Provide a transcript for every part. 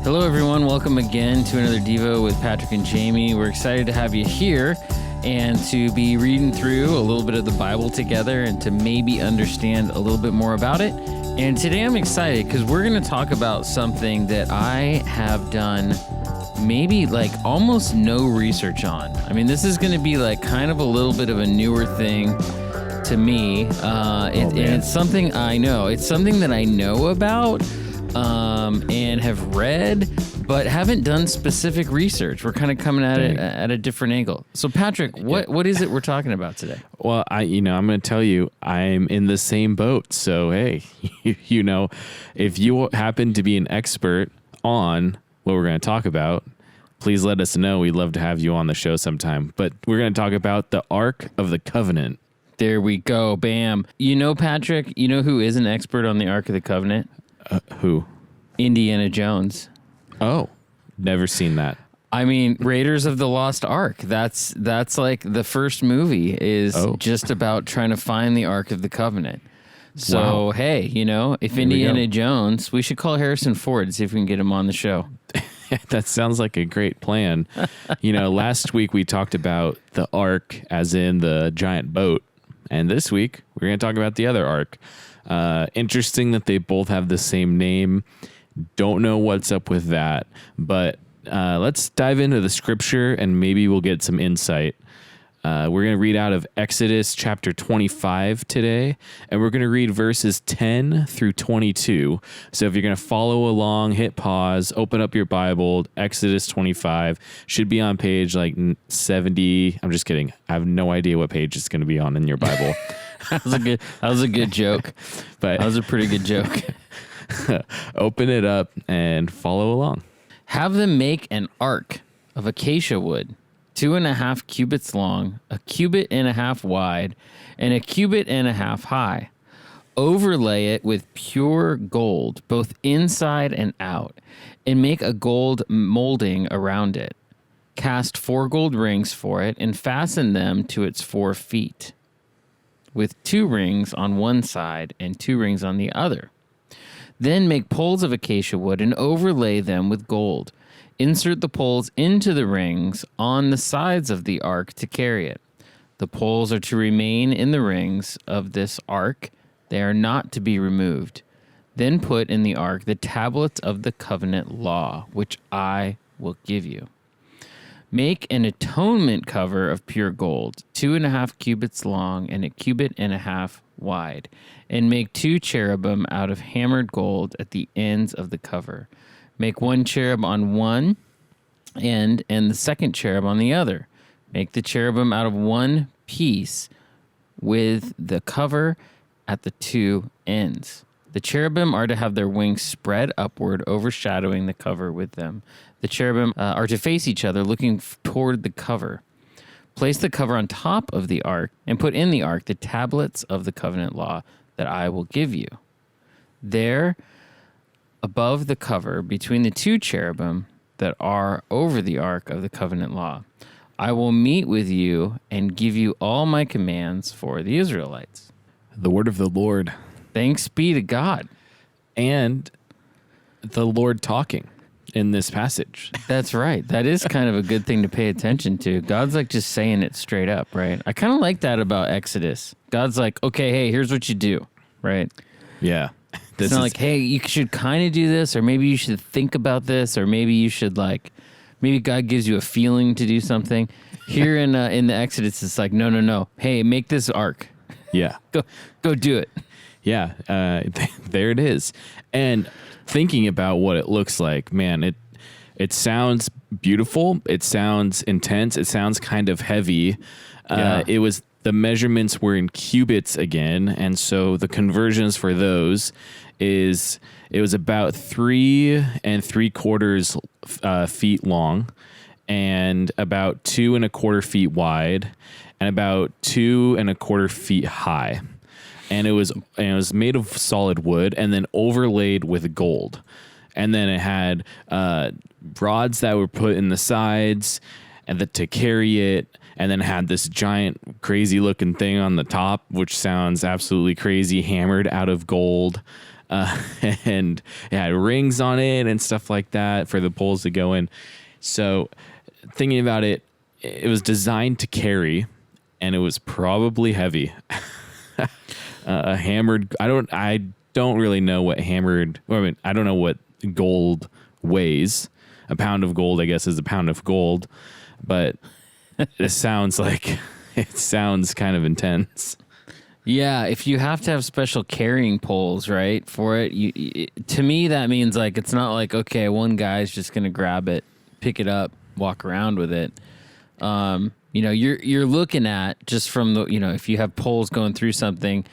Hello, everyone. Welcome again to another Devo with Patrick and Jamie. We're excited to have you here and to be reading through a little bit of the Bible together and to maybe understand a little bit more about it. And today I'm excited because we're going to talk about something that I have done maybe like almost no research on. I mean, this is going to be like kind of a little bit of a newer thing to me. And it's something I know. It's something that I know about. And have read, but haven't done specific research. We're kind of coming at it at a different angle. So, Patrick, what is it we're talking about today? Well, I'm going to tell you, I'm in the same boat. So, hey, if you happen to be an expert on what we're going to talk about, please let us know. We'd love to have you on the show sometime. But we're going to talk about the Ark of the Covenant. There we go. Bam. Patrick, who is an expert on the Ark of the Covenant? Who? Indiana Jones. Oh, never seen that. I mean, Raiders of the Lost Ark. That's like the first movie is just about trying to find the Ark of the Covenant. So, Hey, if Indiana Jones, we should call Harrison Ford and see if we can get him on the show. That sounds like a great plan. Last week we talked about the Ark as in the giant boat. And this week we're going to talk about the other Ark. Interesting that they both have the same name. Don't know what's up with that, but let's dive into the scripture and maybe we'll get some insight. We're going to read out of Exodus chapter 25 today, and we're going to read verses 10 through 22. So if you're going to follow along, hit pause, open up your Bible. Exodus 25 should be on page like 70. I'm just kidding. I have no idea what page it's going to be on in your Bible. That was a good joke, but that was a pretty good joke. Open it up and follow along. Have them make an ark of acacia wood, 2.5 cubits long, 1.5 cubits wide, and 1.5 cubits high. Overlay it with pure gold, both inside and out, and make a gold molding around it. Cast 4 gold rings for it and fasten them to its 4 feet, with 2 rings on one side and 2 rings on the other. Then make poles of acacia wood and overlay them with gold. Insert the poles into the rings on the sides of the ark to carry it. The poles are to remain in the rings of this ark. They are not to be removed. Then put in the ark the tablets of the covenant law, which I will give you. Make an atonement cover of pure gold, 2.5 cubits long and 1.5 cubits wide, and make 2 cherubim out of hammered gold at the ends of the cover. Make 1 cherub on one end and the second cherub on the other. Make the cherubim out of one piece with the cover at the 2 ends. The cherubim are to have their wings spread upward, overshadowing the cover with them. The cherubim are to face each other, looking toward the cover. Place the cover on top of the ark and put in the ark the tablets of the covenant law that I will give you. There, above the cover, between the 2 cherubim that are over the ark of the covenant law, I will meet with you and give you all my commands for the Israelites. The word of the Lord. Thanks be to God. And the Lord talking in this passage. That's right. That is kind of a good thing to pay attention to. God's like just saying it straight up, right? I kind of like that about Exodus. God's like, okay, hey, here's what you do, right? Yeah. It's not like, hey, you should kind of do this, or maybe you should think about this, or maybe you should maybe God gives you a feeling to do something. Here in the Exodus, it's like, no. Hey, make this ark. Yeah. Go do it. Yeah. There it is. And thinking about what it looks like, man, it sounds beautiful. It sounds intense. It sounds kind of heavy. The measurements were in cubits again. And so the conversions for those it was about 3 3/4 feet long and about 2 1/4 feet wide and about 2 1/4 feet high. And it was made of solid wood and then overlaid with gold. And then it had rods that were put in the sides and to carry it. And then it had this giant, crazy looking thing on the top, which sounds absolutely crazy, hammered out of gold. And it had rings on it and stuff like that for the poles to go in. So thinking about it, it was designed to carry, and it was probably heavy. A hammered. I don't really know what hammered. I don't know what gold weighs. A pound of gold, I guess, is a pound of gold, but it sounds kind of intense. Yeah, if you have to have special carrying poles, right, for it, to me that means like it's not like, okay, one guy's just gonna grab it, pick it up, walk around with it. You're looking at, just from the, if you have poles going through something,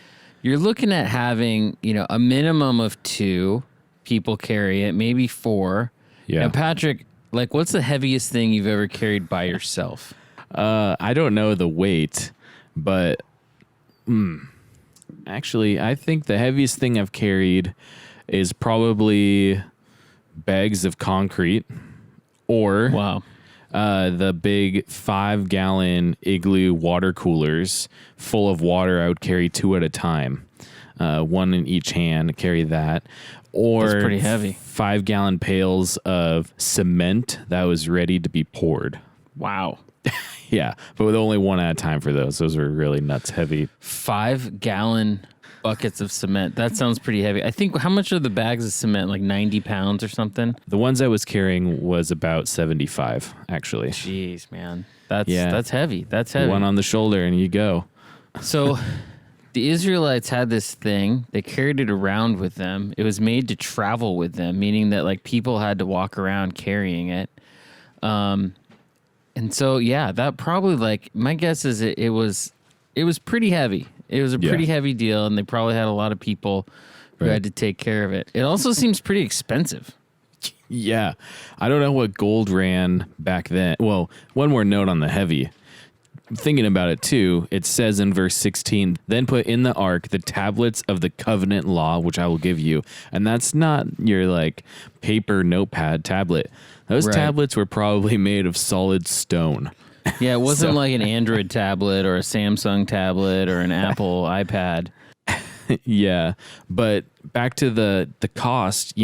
you're looking at having, a minimum of 2 people carry it, maybe 4. Yeah. Now, Patrick, like, what's the heaviest thing you've ever carried by yourself? I don't know the weight, but actually, I think the heaviest thing I've carried is probably bags of concrete, or Wow. the big 5-gallon Igloo water coolers full of water. I would carry 2 at a time, 1 in each hand, carry that. Or That's pretty heavy. 5-gallon pails of cement that was ready to be poured. Wow. Yeah, but with only 1 at a time for those. Those were really nuts heavy. 5-gallon buckets of cement. That sounds pretty heavy. I think, how much are the bags of cement? Like 90 pounds or something? The ones I was carrying was about 75, actually. Jeez, man. That's heavy. That's heavy. 1 on the shoulder and you go. So the Israelites had this thing. They carried it around with them. It was made to travel with them, meaning that like people had to walk around carrying it. And so, yeah, that probably, like, my guess is it was pretty heavy. It was a pretty heavy deal, and they probably had a lot of people who had to take care of it. It also seems pretty expensive. Yeah. I don't know what gold ran back then. Well, one more note on the heavy. Thinking about it too, it says in verse 16, then put in the ark the tablets of the covenant law, which I will give you. And that's not your like paper notepad tablet. Those tablets were probably made of solid stone. Yeah, it wasn't like an Android tablet or a Samsung tablet or an Apple iPad. Yeah. But back to the cost,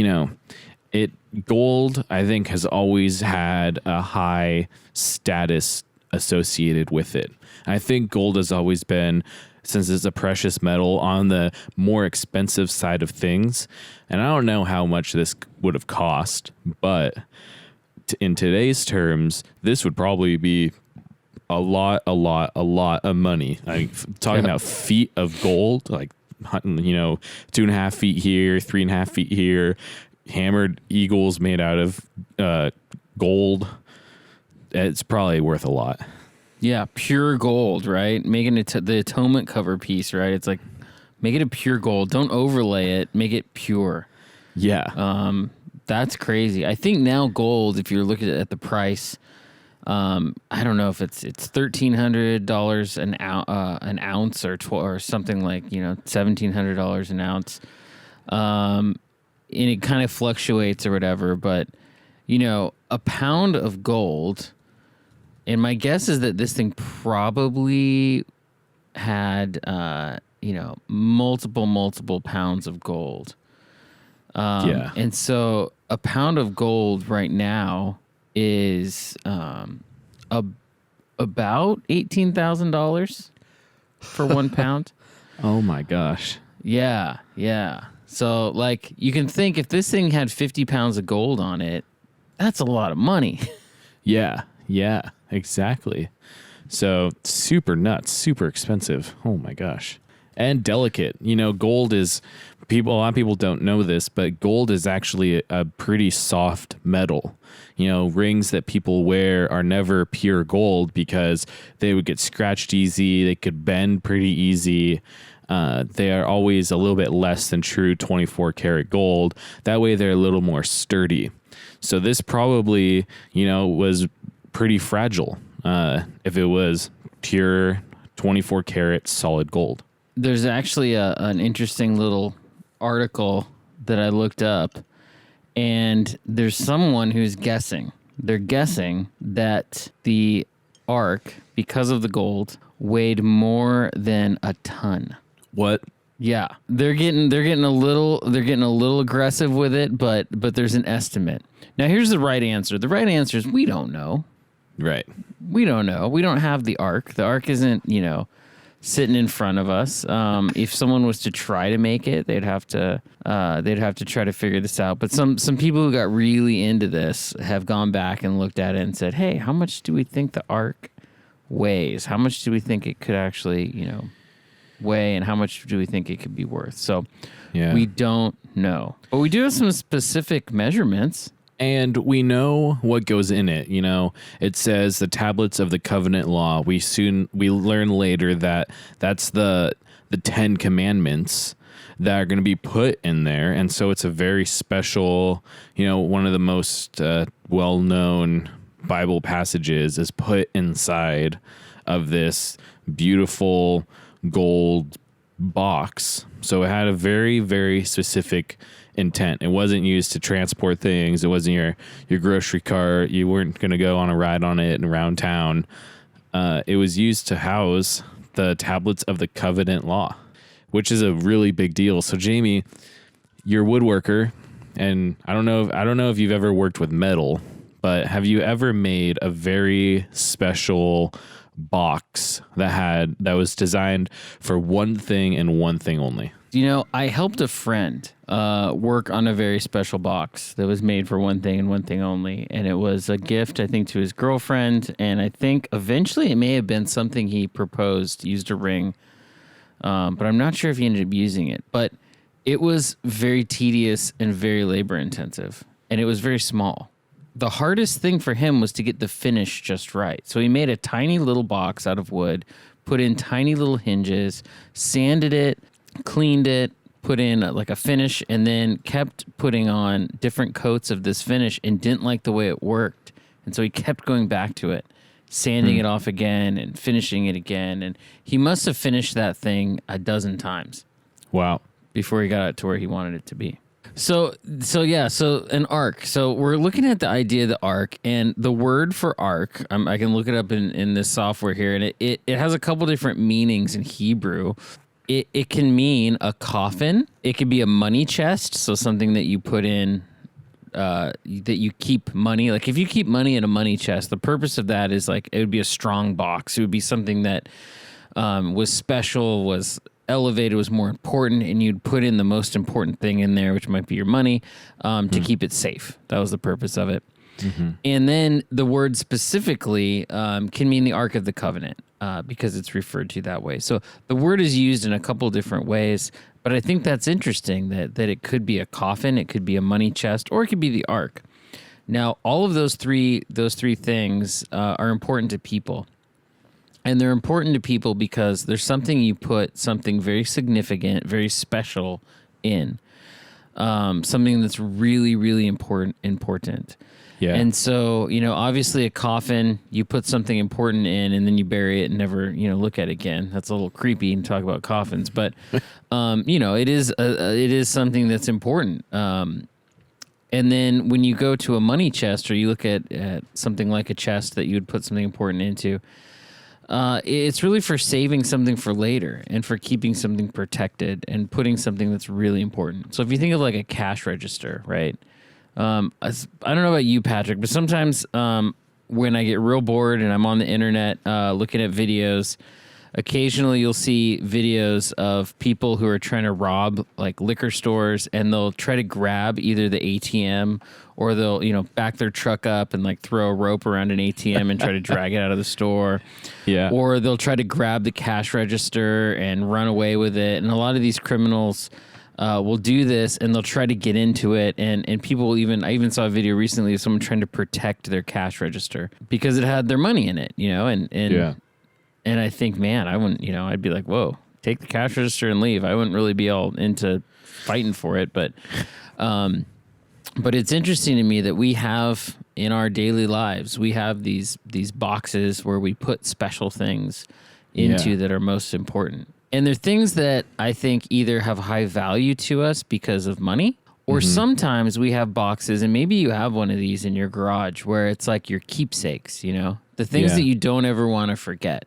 gold, I think, has always had a high status associated with it. I think gold has always been, since it's a precious metal, on the more expensive side of things. And I don't know how much this would have cost, but in today's terms, this would probably be a lot of money. Talking about feet of gold, like, 2.5 feet here, 3.5 feet here, hammered eagles made out of gold. It's probably worth a lot. Yeah, pure gold, right? Making it the atonement cover piece, right? It's like, make it a pure gold. Don't overlay it. Make it pure. Yeah. That's crazy. I think now gold, if you're looking at the price, I don't know if it's $1,300 an ounce or something like, $1,700 an ounce. And it kind of fluctuates or whatever, but a pound of gold, and my guess is that this thing probably had, multiple pounds of gold. Yeah. And so a pound of gold right now is about $18,000 for 1 pound. Oh my gosh. Yeah. So like you can think if this thing had 50 pounds of gold on it, that's a lot of money. Yeah, exactly. So super nuts, super expensive. Oh my gosh. And delicate. Gold is, a lot of people don't know this, but gold is actually a pretty soft metal. Rings that people wear are never pure gold because they would get scratched easy. They could bend pretty easy. They are always a little bit less than true 24 karat gold. That way they're a little more sturdy. So this probably, was pretty fragile if it was pure 24 karat solid gold. There's actually an interesting little article that I looked up, and there's someone who's guessing. They're guessing that the ark, because of the gold, weighed more than a ton. What? Yeah, they're getting a little aggressive with it, but there's an estimate. Now here's the right answer. The right answer is we don't know. Right. We don't know. We don't have the Ark. The Ark isn't, sitting in front of us. If someone was to try to make it, they'd have to try to figure this out. But some people who got really into this have gone back and looked at it and said, "Hey, how much do we think the Ark weighs? How much do we think it could actually, weigh, and how much do we think it could be worth?" So we don't know, but we do have some specific measurements. And we know what goes in it. It says the tablets of the covenant law. We learn later that that's the 10 commandments that are going to be put in there. And so it's a very special, one of the most well-known Bible passages is put inside of this beautiful gold box. So it had a very, very specific intent. It wasn't used to transport things. It wasn't your grocery cart. You weren't going to go on a ride on it and around town. It was used to house the tablets of the covenant law, which is a really big deal. So Jamie, you're a woodworker, and I don't know if you've ever worked with metal, but have you ever made a very special box that was designed for one thing and one thing only? I helped a friend work on a very special box that was made for one thing and one thing only. And it was a gift, I think, to his girlfriend. And I think eventually it may have been something he proposed, used a ring. But I'm not sure if he ended up using it. But it was very tedious and very labor intensive. And it was very small. The hardest thing for him was to get the finish just right. So he made a tiny little box out of wood, put in tiny little hinges, sanded it, cleaned it, put in like a finish, and then kept putting on different coats of this finish and didn't like the way it worked. And so he kept going back to it, sanding it off again and finishing it again. And he must have finished that thing a dozen times. Wow. Before he got it to where he wanted it to be. So an ark. So we're looking at the idea of the ark, and the word for ark, I can look it up in this software here, and it has a couple different meanings in Hebrew. It can mean a coffin. It could be a money chest, so something that you put in, that you keep money. Like if you keep money in a money chest, the purpose of that is like it would be a strong box. It would be something that was special, was elevated, was more important, and you'd put in the most important thing in there, which might be your money, to keep it safe. That was the purpose of it. Mm-hmm. And then the word specifically can mean the Ark of the Covenant because it's referred to that way. So the word is used in a couple different ways, but I think that's interesting that it could be a coffin, it could be a money chest, or it could be the Ark. Now, all of those three things are important to people. And they're important to people because there's something you put something very significant, very special in. Something that's really, really important. Yeah. And so, obviously a coffin, you put something important in and then you bury it and never, look at it again. That's a little creepy and talk about coffins, but, it is something that's important. And then when you go to a money chest or you look at something like a chest that you would put something important into, it's really for saving something for later and for keeping something protected and putting something that's really important. So if you think of like a cash register, right? I don't know about you, Patrick, but sometimes when I get real bored and I'm on the internet looking at videos, occasionally you'll see videos of people who are trying to rob like liquor stores, and they'll try to grab either the ATM or they'll, back their truck up and like throw a rope around an ATM and try to drag it out of the store. Yeah. Or they'll try to grab the cash register and run away with it. And a lot of these criminals will do this, and they'll try to get into it. And people I even saw a video recently of someone trying to protect their cash register because it had their money in it, and I think, man, I wouldn't, I'd be like, whoa, take the cash register and leave. I wouldn't really be all into fighting for it. But it's interesting to me that we have in our daily lives, we have these boxes where we put special things into that are most important. And they're things that I think either have high value to us because of money, or sometimes we have boxes, and maybe you have one of these in your garage where it's like your keepsakes, the things that you don't ever want to forget.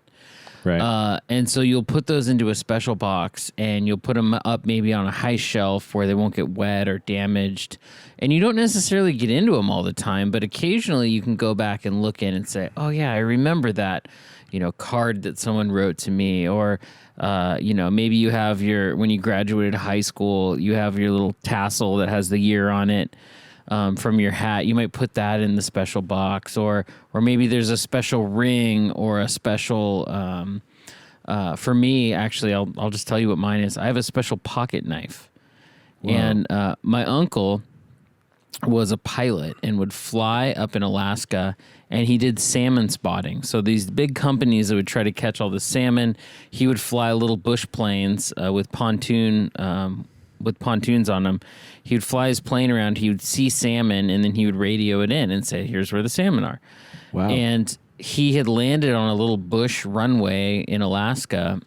Right. And so you'll put those into a special box and you'll put them up maybe on a high shelf where they won't get wet or damaged. And you don't necessarily get into them all the time, but occasionally you can go back and look in and say, oh yeah, I remember that, card that someone wrote to me. Or, maybe you have when you graduated high school, you have your little tassel that has the year on it. From your hat, you might put that in the special box, or maybe there's a special ring or a special. For me, actually, I'll just tell you what mine is. I have a special pocket knife, Whoa. and my uncle was a pilot and would fly up in Alaska, and he did salmon spotting. So these big companies that would try to catch all the salmon, he would fly little bush planes with pontoons on them. He would fly his plane around, he would see salmon, and then he would radio it in and say, here's where the salmon are. Wow. And he had landed on a little bush runway in Alaska,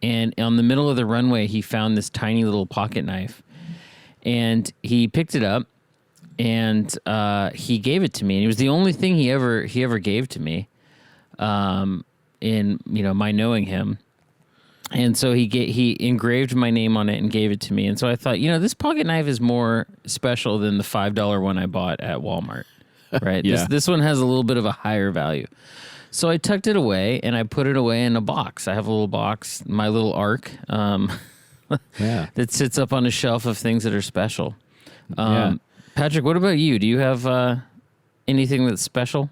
and on the middle of the runway, he found this tiny little pocket knife. And he picked it up, and he gave it to me. And it was the only thing he ever gave to me in my knowing him. And so he engraved my name on it and gave it to me. And so I thought, this pocket knife is more special than the $5 one I bought at Walmart, right? Yeah. This one has a little bit of a higher value. So I tucked it away and I put it away in a box. I have a little box, my little Ark, that sits up on a shelf of things that are special. Patrick, what about you? Do you have anything that's special,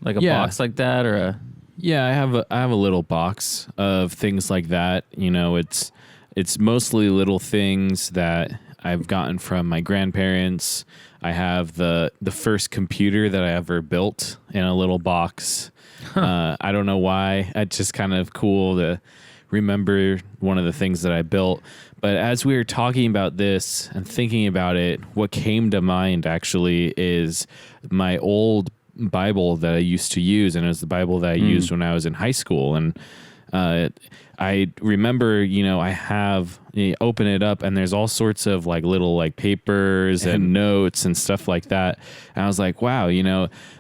like a box like that, or a? Yeah, I have a little box of things like that. It's mostly little things that I've gotten from my grandparents. I have the first computer that I ever built in a little box. I don't know why. It's just kind of cool to remember one of the things that I built. But as we were talking about this and thinking about it, what came to mind actually is my old Bible that I used to use, and it was the Bible that I used when I was in high school. And I remember, you open it up and there's all sorts of like little like papers and notes and stuff like that. And I was like, wow,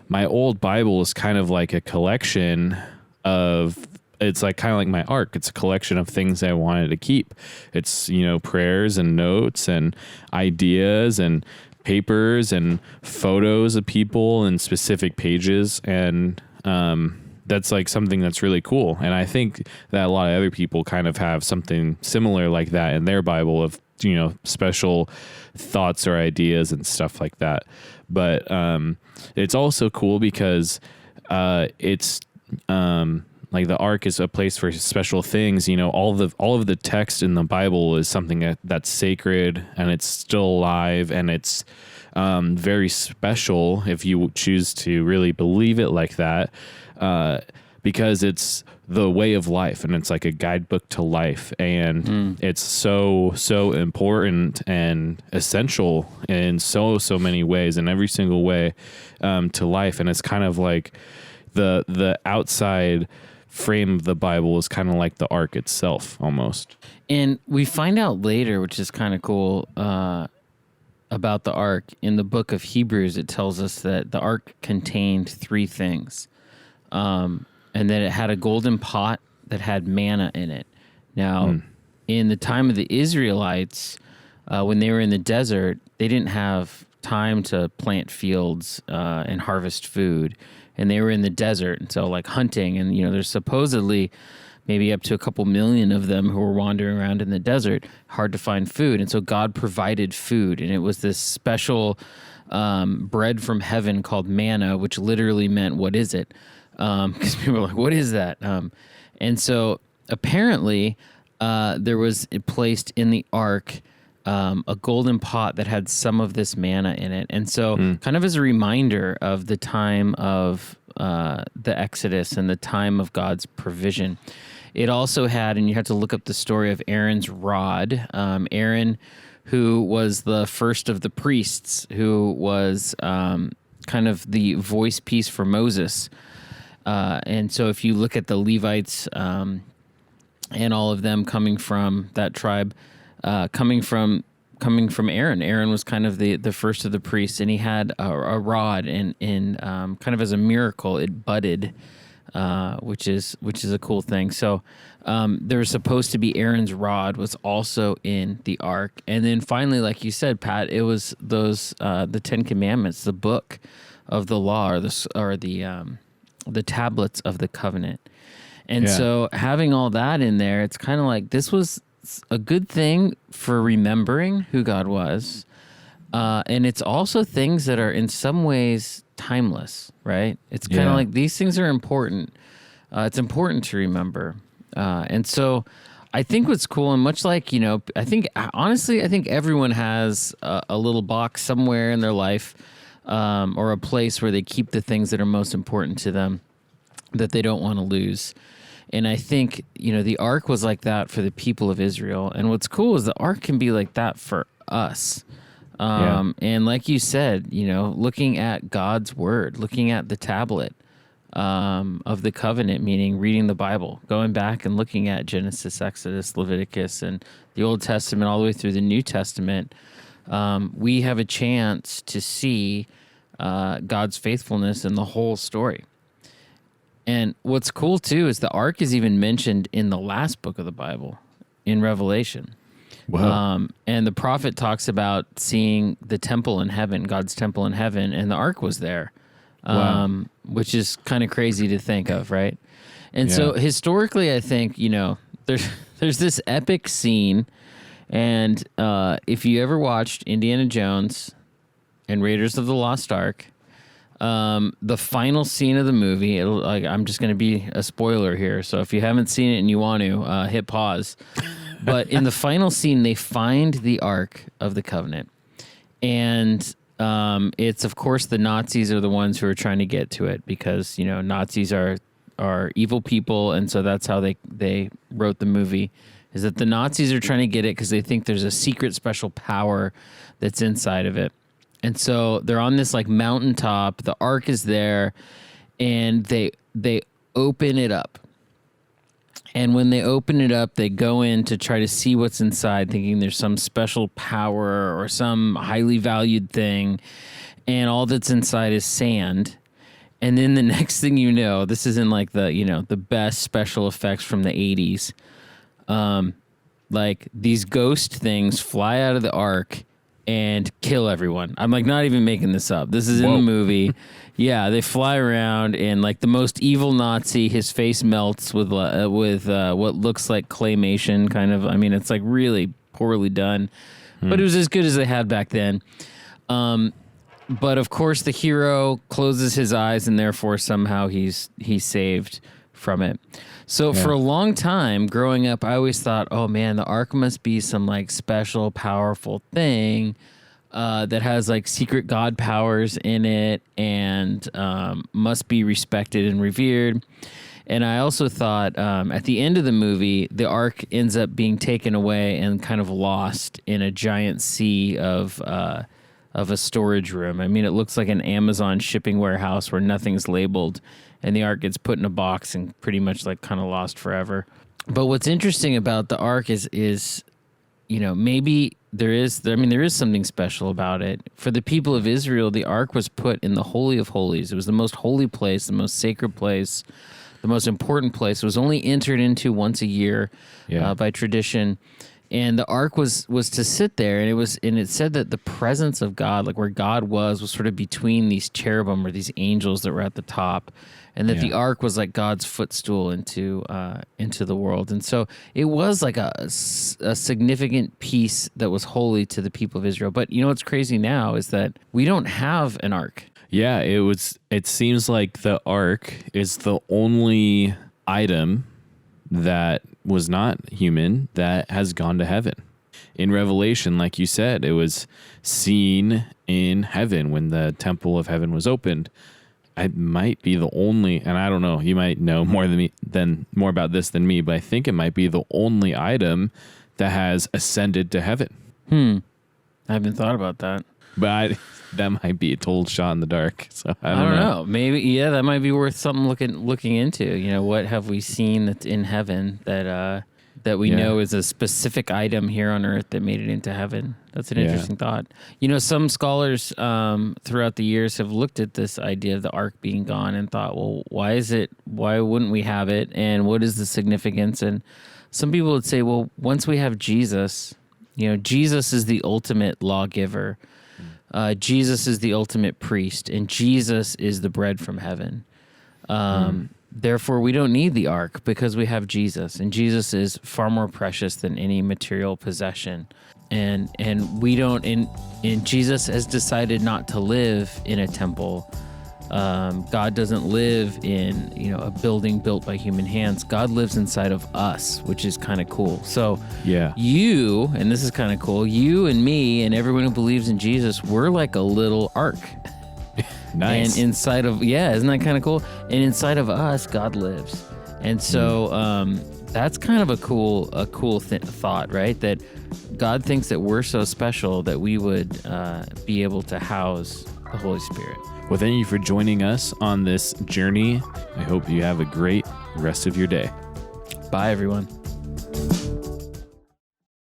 my old Bible is kind of like a collection of, it's like kind of like my Ark. It's a collection of things I wanted to keep. It's, prayers and notes and ideas and papers and photos of people and specific pages. And that's like something that's really cool. And I think that a lot of other people kind of have something similar like that in their Bible of, special thoughts or ideas and stuff like that. But it's also cool because it's like the Ark is a place for special things. All of the text in the Bible is something that's sacred, and it's still alive, and it's very special if you choose to really believe it like that, because it's the way of life, and it's like a guidebook to life, and it's so important and essential in so many ways, in every single way to life. And it's kind of like the outside frame of the Bible is kind of like the Ark itself almost. And we find out later, which is kind of cool, about the Ark. In the book of Hebrews, it tells us that the Ark contained three things. And that it had a golden pot that had manna in it. Now, in the time of the Israelites, when they were in the desert, they didn't have time to plant fields and harvest food. And they were in the desert, and so like hunting, and there's supposedly maybe up to a couple million of them who were wandering around in the desert, hard to find food. And so God provided food, and it was this special bread from heaven called manna, which literally meant, what is it? Because people were like, what is that? And so apparently there was placed in the Ark a golden pot that had some of this manna in it. And so kind of as a reminder of the time of the Exodus and the time of God's provision. It also had, and you have to look up the story of Aaron's rod. Aaron, who was the first of the priests, who was kind of the voice piece for Moses. And so if you look at the Levites and all of them coming from that tribe, coming from Aaron. Aaron was kind of the first of the priests, and he had a rod, and kind of as a miracle, it budded which is a cool thing. So there was supposed to be Aaron's rod was also in the ark, and then finally, like you said, Pat, it was those the Ten Commandments, the book of the law, or the tablets of the covenant. And so having all that in there, it's kind of like this was a good thing for remembering who God was. And it's also things that are in some ways timeless, right? It's kind of like these things are important. It's important to remember. And so I think what's cool, and much like, I think everyone has a little box somewhere in their life, or a place where they keep the things that are most important to them that they don't want to lose. And I think, the ark was like that for the people of Israel. And what's cool is the ark can be like that for us. And like you said, looking at God's word, looking at the tablet of the covenant, meaning reading the Bible, going back and looking at Genesis, Exodus, Leviticus, and the Old Testament all the way through the New Testament, we have a chance to see God's faithfulness in the whole story. And what's cool, too, is the ark is even mentioned in the last book of the Bible, in Revelation. Wow. And the prophet talks about seeing the temple in heaven, God's temple in heaven, and the ark was there, which is kind of crazy to think of, right? And so historically, I think, there's this epic scene, and if you ever watched Indiana Jones and Raiders of the Lost Ark, the final scene of the movie, I'm just going to be a spoiler here, so if you haven't seen it and you want to, hit pause. But in the final scene, they find the Ark of the Covenant. And it's, of course, the Nazis are the ones who are trying to get to it because, Nazis are evil people, and so that's how they wrote the movie, is that the Nazis are trying to get it because they think there's a secret special power that's inside of it. And so they're on this mountaintop. The ark is there, and they open it up. And when they open it up, they go in to try to see what's inside, thinking there's some special power or some highly valued thing. And all that's inside is sand. And then the next thing you know, this is in the best special effects from the 80s. These ghost things fly out of the ark and kill everyone. I'm not even making this up. This is in the movie. Yeah, they fly around, and the most evil Nazi, his face melts with what looks like claymation, kind of. I mean, it's really poorly done, but it was as good as they had back then. But of course, the hero closes his eyes, and therefore somehow he's saved from it. So for a long time growing up, I always thought, oh man, the ark must be some special, powerful thing that has secret God powers in it and must be respected and revered. And I also thought at the end of the movie, the ark ends up being taken away and kind of lost in a giant sea of a storage room. I mean, it looks like an Amazon shipping warehouse where nothing's labeled, and the ark gets put in a box and pretty much kind of lost forever. But what's interesting about the ark is maybe there is something special about it. For the people of Israel, the ark was put in the Holy of Holies. It was the most holy place, the most sacred place, the most important place. It was only entered into once a year by tradition. And the ark was to sit there, and it said that the presence of God, where God was sort of between these cherubim or these angels that were at the top, and that the ark was God's footstool into the world. And so it was a significant piece that was holy to the people of Israel. But what's crazy now is that we don't have an ark. Yeah, it seems like the ark is the only item that was not human that has gone to heaven. In Revelation, like you said, it was seen in heaven when the temple of heaven was opened. It might be the only, and I don't know, you might know more about this than me, but I think it might be the only item that has ascended to heaven. I haven't thought about that. But that might be a total shot in the dark. So I don't know. Maybe, that might be worth something looking into. What have we seen that's in heaven that that we Yeah. know is a specific item here on earth that made it into heaven. That's an interesting thought. You know, some scholars throughout the years have looked at this idea of the ark being gone and thought, well, why wouldn't we have it? And what is the significance? And some people would say, well, once we have Jesus, you know, Jesus is the ultimate lawgiver. Jesus is the ultimate priest, and Jesus is the bread from heaven. Therefore, we don't need the ark because we have Jesus, and Jesus is far more precious than any material possession. And we don't. And Jesus has decided not to live in a temple. God doesn't live in, you know, a building built by human hands. God lives inside of us, which is kind of cool. So you, and this is kind of cool, you and me and everyone who believes in Jesus, we're like a little ark. Nice. And inside of, isn't that kind of cool? And inside of us, God lives. And so that's kind of a cool thought, right? That God thinks that we're so special that we would be able to house the Holy Spirit. Well, thank you for joining us on this journey. I hope you have a great rest of your day. Bye, everyone.